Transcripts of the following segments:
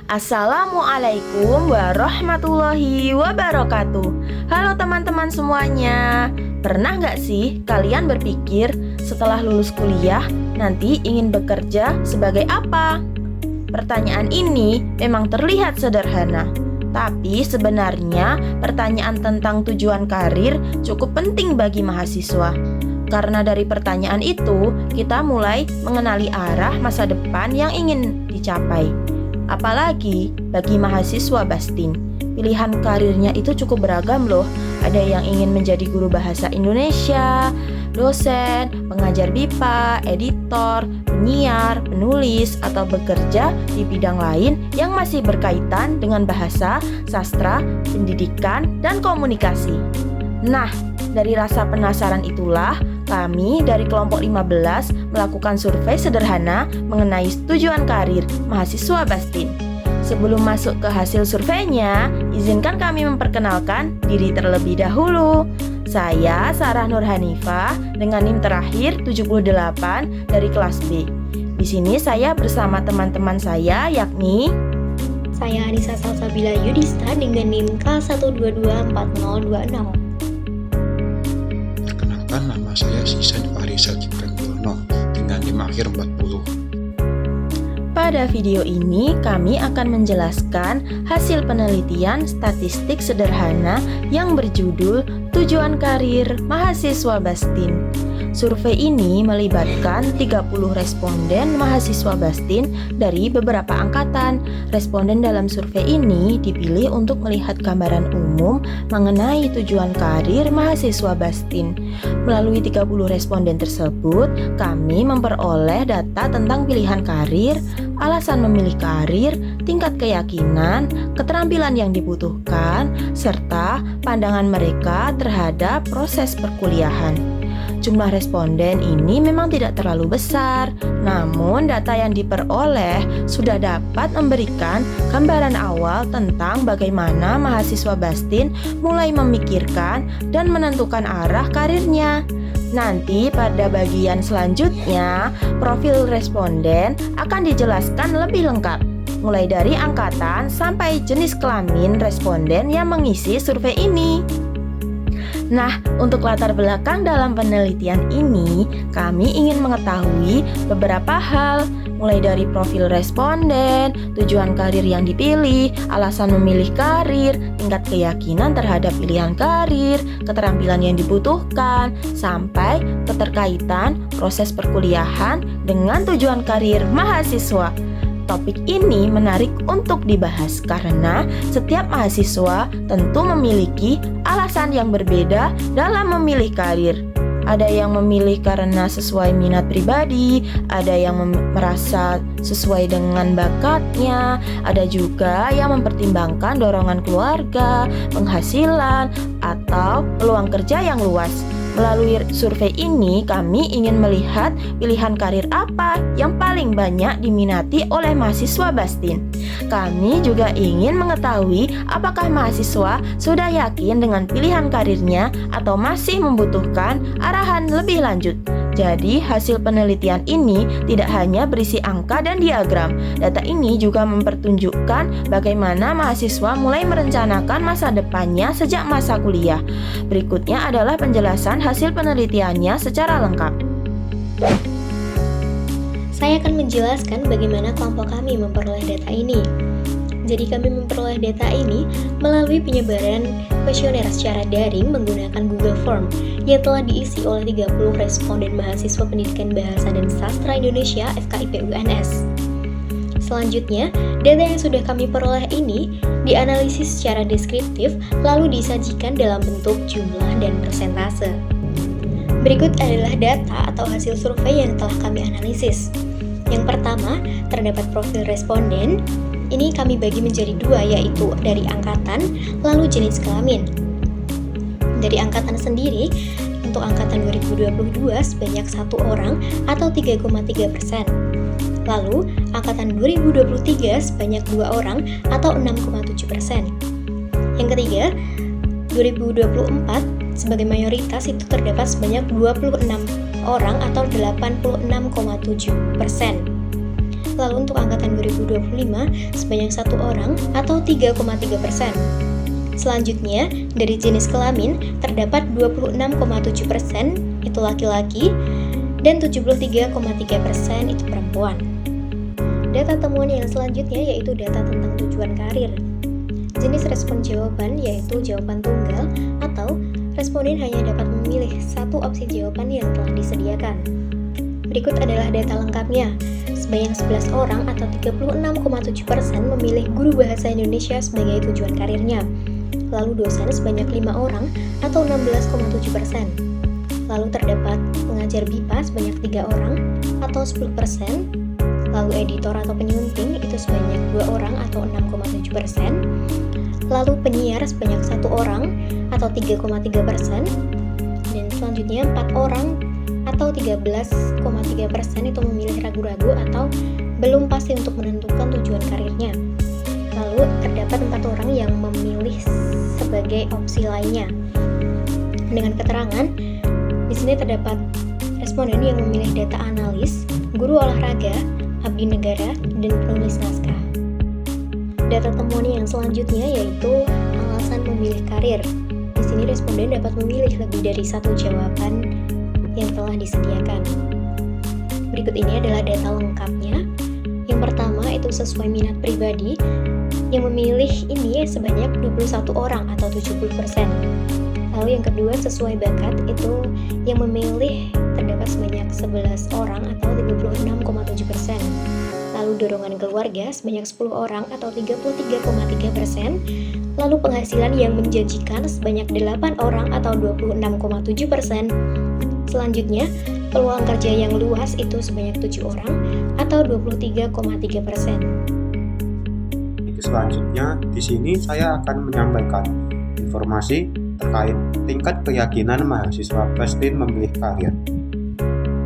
Assalamualaikum warahmatullahi wabarakatuh. Halo teman-teman semuanya. Pernah nggak sih kalian berpikir setelah lulus kuliah nanti ingin bekerja sebagai apa? Pertanyaan ini memang terlihat sederhana, tapi sebenarnya pertanyaan tentang tujuan karir cukup penting bagi mahasiswa. Karena dari pertanyaan itu, kita mulai mengenali arah masa depan yang ingin dicapai. Apalagi bagi mahasiswa Bastin, pilihan karirnya itu cukup beragam loh. Ada yang ingin menjadi guru bahasa Indonesia, dosen, pengajar BIPA, editor, penyiar, penulis, atau bekerja di bidang lain yang masih berkaitan dengan bahasa, sastra, pendidikan, dan komunikasi. Nah, dari rasa penasaran itulah kami dari kelompok 15 melakukan survei sederhana mengenai tujuan karir mahasiswa Bastin. Sebelum masuk ke hasil surveinya, izinkan kami memperkenalkan diri terlebih dahulu. Saya Sarah Nur Hanifah dengan NIM terakhir 78 dari kelas B. Di sini saya bersama teman-teman saya yakni saya Anissa Salsabila Yudhista dengan NIM K1224026. Nama saya Sisan Farisa Ciprandono dengan NIM akhir 40. Pada video ini kami akan menjelaskan hasil penelitian statistik sederhana yang berjudul Tujuan Karir Mahasiswa Bastin. Survei ini melibatkan 30 responden mahasiswa Bastin dari beberapa angkatan. Responden dalam survei ini dipilih untuk melihat gambaran umum mengenai tujuan karir mahasiswa Bastin. Melalui 30 responden tersebut, kami memperoleh data tentang pilihan karir, alasan memilih karir, tingkat keyakinan, keterampilan yang dibutuhkan, serta pandangan mereka terhadap proses perkuliahan. Jumlah responden ini memang tidak terlalu besar, namun data yang diperoleh sudah dapat memberikan gambaran awal tentang bagaimana mahasiswa Bastin mulai memikirkan dan menentukan arah karirnya. Nanti pada bagian selanjutnya, profil responden akan dijelaskan lebih lengkap, mulai dari angkatan sampai jenis kelamin responden yang mengisi survei ini. Nah, untuk latar belakang dalam penelitian ini, kami ingin mengetahui beberapa hal, mulai dari profil responden, tujuan karir yang dipilih, alasan memilih karir, tingkat keyakinan terhadap pilihan karir, keterampilan yang dibutuhkan, sampai keterkaitan proses perkuliahan dengan tujuan karir mahasiswa. Topik ini menarik untuk dibahas karena setiap mahasiswa tentu memiliki alasan yang berbeda dalam memilih karir. Ada yang memilih karena sesuai minat pribadi, ada yang merasa sesuai dengan bakatnya, ada juga yang mempertimbangkan dorongan keluarga, penghasilan, atau peluang kerja yang luas. Melalui survei ini, kami ingin melihat pilihan karir apa yang paling banyak diminati oleh mahasiswa Bastin. Kami juga ingin mengetahui apakah mahasiswa sudah yakin dengan pilihan karirnya atau masih membutuhkan arahan lebih lanjut. Jadi, hasil penelitian ini tidak hanya berisi angka dan diagram. Data ini juga mempertunjukkan bagaimana mahasiswa mulai merencanakan masa depannya sejak masa kuliah. Berikutnya adalah penjelasan hasil penelitiannya secara lengkap. Saya akan menjelaskan bagaimana kelompok kami memperoleh data ini. Jadi kami memperoleh data ini melalui penyebaran kuesioner secara daring menggunakan Google Form yang telah diisi oleh 30 responden mahasiswa Pendidikan Bahasa dan Sastra Indonesia FKIP UNS. Selanjutnya, data yang sudah kami peroleh ini dianalisis secara deskriptif lalu disajikan dalam bentuk jumlah dan persentase. Berikut adalah data atau hasil survei yang telah kami analisis. Yang pertama, terdapat profil responden. Ini kami bagi menjadi dua, yaitu dari angkatan lalu jenis kelamin. Dari angkatan sendiri, untuk angkatan 2022 sebanyak 1 orang atau 3,3%. Lalu, angkatan 2023 sebanyak 2 orang atau 6,7%. Yang ketiga, 2024 sebagai mayoritas itu terdapat sebanyak 26 orang atau 86,7%. Lalu untuk angkatan 2025 sebanyak 1 orang atau 3,3%. Selanjutnya, dari jenis kelamin terdapat 26,7% itu laki-laki dan 73,3% itu perempuan. Data temuan yang selanjutnya yaitu data tentang tujuan karir. Jenis respon jawaban yaitu jawaban tunggal atau responden hanya dapat memilih satu opsi jawaban yang telah disediakan. Berikut adalah data lengkapnya. Sebanyak 11 orang atau 36,7% memilih guru bahasa Indonesia sebagai tujuan karirnya. Lalu dosen sebanyak 5 orang atau 16,7%. Lalu terdapat pengajar BIPA sebanyak 3 orang atau 10%. Lalu editor atau penyunting itu sebanyak 2 orang atau 6,7%. Lalu penyiar sebanyak 1 orang atau 3,3%. Dan selanjutnya 4 orang atau 13,3% itu memilih ragu-ragu atau belum pasti untuk menentukan tujuan karirnya. Lalu terdapat 4 orang yang memilih sebagai opsi lainnya. Dengan keterangan, di sini terdapat responden yang memilih data analis, guru olahraga, abdi negara, dan penulis naskah. Data temuan yang selanjutnya yaitu alasan memilih karir. Di sini responden dapat memilih lebih dari satu jawaban yang telah disediakan. Berikut ini adalah data lengkapnya. Yang pertama itu sesuai minat pribadi. Yang memilih ini sebanyak 21 orang atau 70%. Lalu yang kedua sesuai bakat itu yang memilih terdapat sebanyak 11 orang atau 36,7%. Lalu dorongan keluarga sebanyak 10 orang atau 33,3%. Lalu penghasilan yang menjanjikan sebanyak 8 orang atau 26,7%. Selanjutnya, peluang kerja yang luas itu sebanyak 7 orang atau 23,3%. Selanjutnya, di sini saya akan menyampaikan informasi terkait tingkat keyakinan mahasiswa Bastin memilih karir.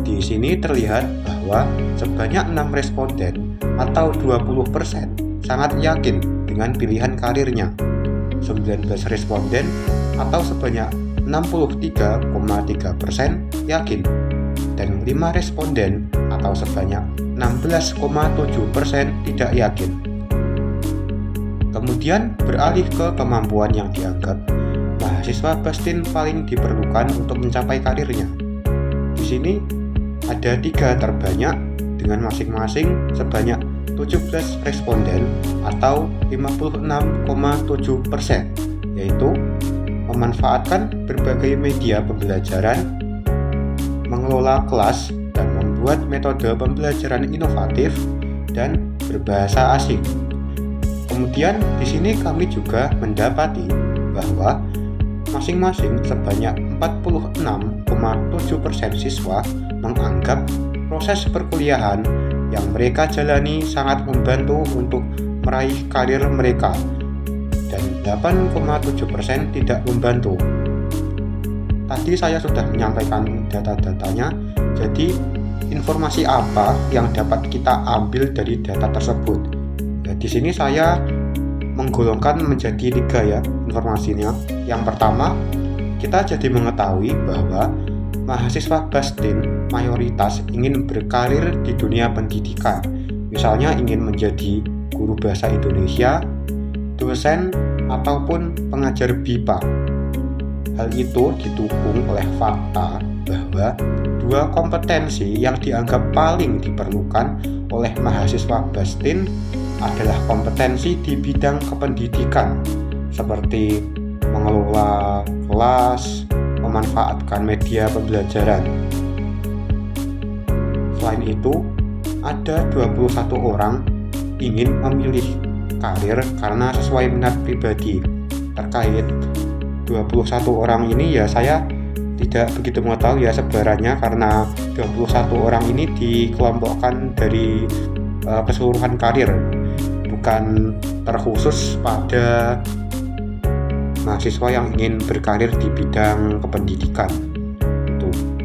Di sini terlihat bahwa sebanyak 6 responden atau 20% sangat yakin dengan pilihan karirnya. 19 responden atau sebanyak 63,3% yakin dan 5 responden atau sebanyak 16,7% tidak yakin. Kemudian beralih ke kemampuan yang dianggap mahasiswa Bastin paling diperlukan untuk mencapai karirnya. Di sini ada 3 terbanyak dengan masing-masing sebanyak 17 responden atau 56,7%, yaitu memanfaatkan berbagai media pembelajaran, mengelola kelas, dan membuat metode pembelajaran inovatif dan berbahasa asing. Kemudian di sini kami juga mendapati bahwa masing-masing sebanyak 46,7% siswa menganggap proses perkuliahan yang mereka jalani sangat membantu untuk meraih karir mereka, dan 8,7% tidak membantu. Tadi saya sudah menyampaikan data-datanya, jadi informasi apa yang dapat kita ambil dari data tersebut? Ya, di sini saya menggolongkan menjadi 3 ya informasinya. Yang pertama, kita jadi mengetahui bahwa mahasiswa Bastin mayoritas ingin berkarir di dunia pendidikan, misalnya ingin menjadi guru bahasa Indonesia, dosen, ataupun pengajar BIPA. Hal itu didukung oleh fakta bahwa 2 kompetensi yang dianggap paling diperlukan oleh mahasiswa Bastin adalah kompetensi di bidang kependidikan, seperti mengelola kelas, memanfaatkan media pembelajaran. Selain itu, ada 21 orang ingin memilih karir karena sesuai minat pribadi. Terkait 21 orang ini ya saya tidak begitu mengetahui ya sebarannya, karena 21 orang ini dikelompokkan dari keseluruhan karir, bukan terkhusus pada mahasiswa yang ingin berkarir di bidang kependidikan.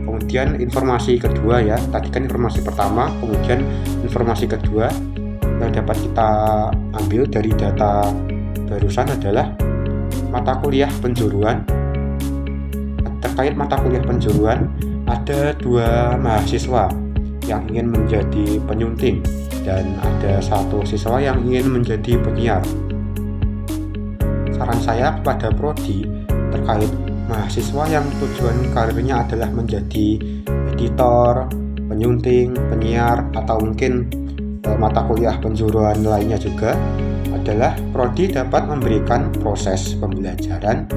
Kemudian informasi kedua ya, tadi kan informasi pertama, kemudian informasi kedua yang dapat kita ambil dari data barusan adalah mata kuliah penjuruan. Terkait mata kuliah penjuruan, ada 2 mahasiswa yang ingin menjadi penyunting dan ada 1 siswa yang ingin menjadi penyiar. Saran saya kepada prodi terkait mahasiswa yang tujuan karirnya adalah menjadi editor, penyunting, penyiar, atau mungkin mata kuliah penjuruan lainnya juga adalah prodi dapat memberikan proses pembelajaran,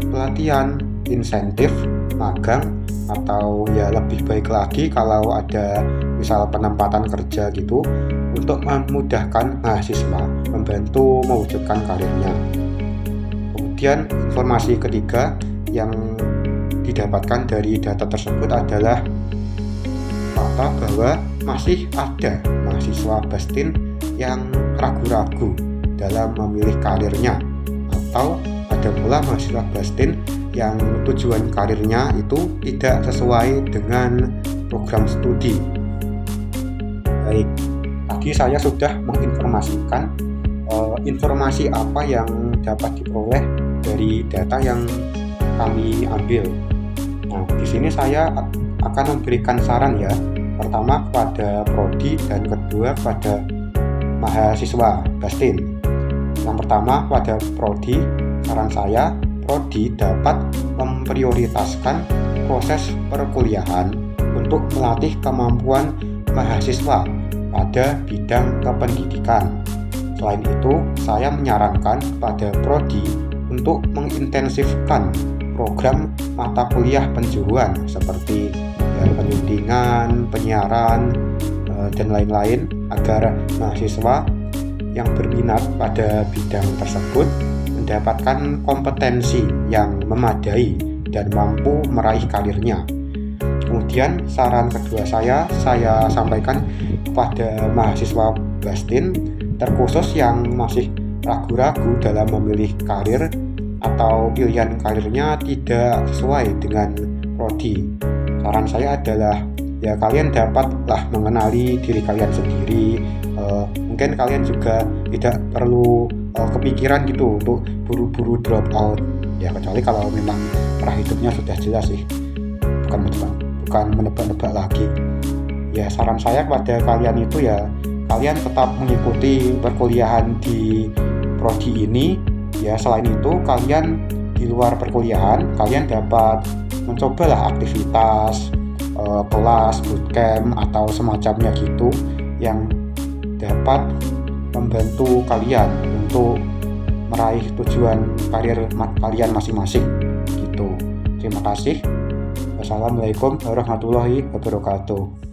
pelatihan, insentif, magang, atau ya lebih baik lagi kalau ada misal penempatan kerja gitu untuk memudahkan mahasiswa membantu mewujudkan karirnya. Kemudian informasi ketiga yang didapatkan dari data tersebut adalah fakta bahwa masih ada mahasiswa Bastin yang ragu-ragu dalam memilih karirnya, atau ada pula mahasiswa Bastin yang tujuan karirnya itu tidak sesuai dengan program studi. Baik, tadi saya sudah menginformasikan informasi apa yang dapat diperoleh dari data yang kami ambil. Nah, di sini saya akan memberikan saran ya. Pertama kepada prodi dan kedua kepada mahasiswa Bastin. Yang pertama kepada prodi, saran saya prodi dapat memprioritaskan proses perkuliahan untuk melatih kemampuan mahasiswa pada bidang kependidikan. Selain itu, saya menyarankan kepada prodi untuk mengintensifkan program mata kuliah penjuruan seperti penyuntingan, penyiaran, dan lain-lain agar mahasiswa yang berminat pada bidang tersebut mendapatkan kompetensi yang memadai dan mampu meraih karirnya. Kemudian saran kedua saya sampaikan kepada mahasiswa Bastin, terkhusus yang masih ragu-ragu dalam memilih karir atau pilihan karirnya tidak sesuai dengan prodi. Saran saya adalah ya kalian dapatlah mengenali diri kalian sendiri. Mungkin kalian juga tidak perlu kepikiran gitu untuk buru-buru drop out. Ya kecuali kalau memang arah hidupnya sudah jelas sih. Bukan menebak-nebak lagi. Ya saran saya kepada kalian itu ya kalian tetap mengikuti perkuliahan di prodi ini. Ya selain itu kalian di luar perkuliahan kalian dapat mencobalah aktivitas kelas, bootcamp atau semacamnya gitu yang dapat membantu kalian untuk meraih tujuan karir kalian masing-masing gitu. Terima kasih. Wassalamualaikum warahmatullahi wabarakatuh.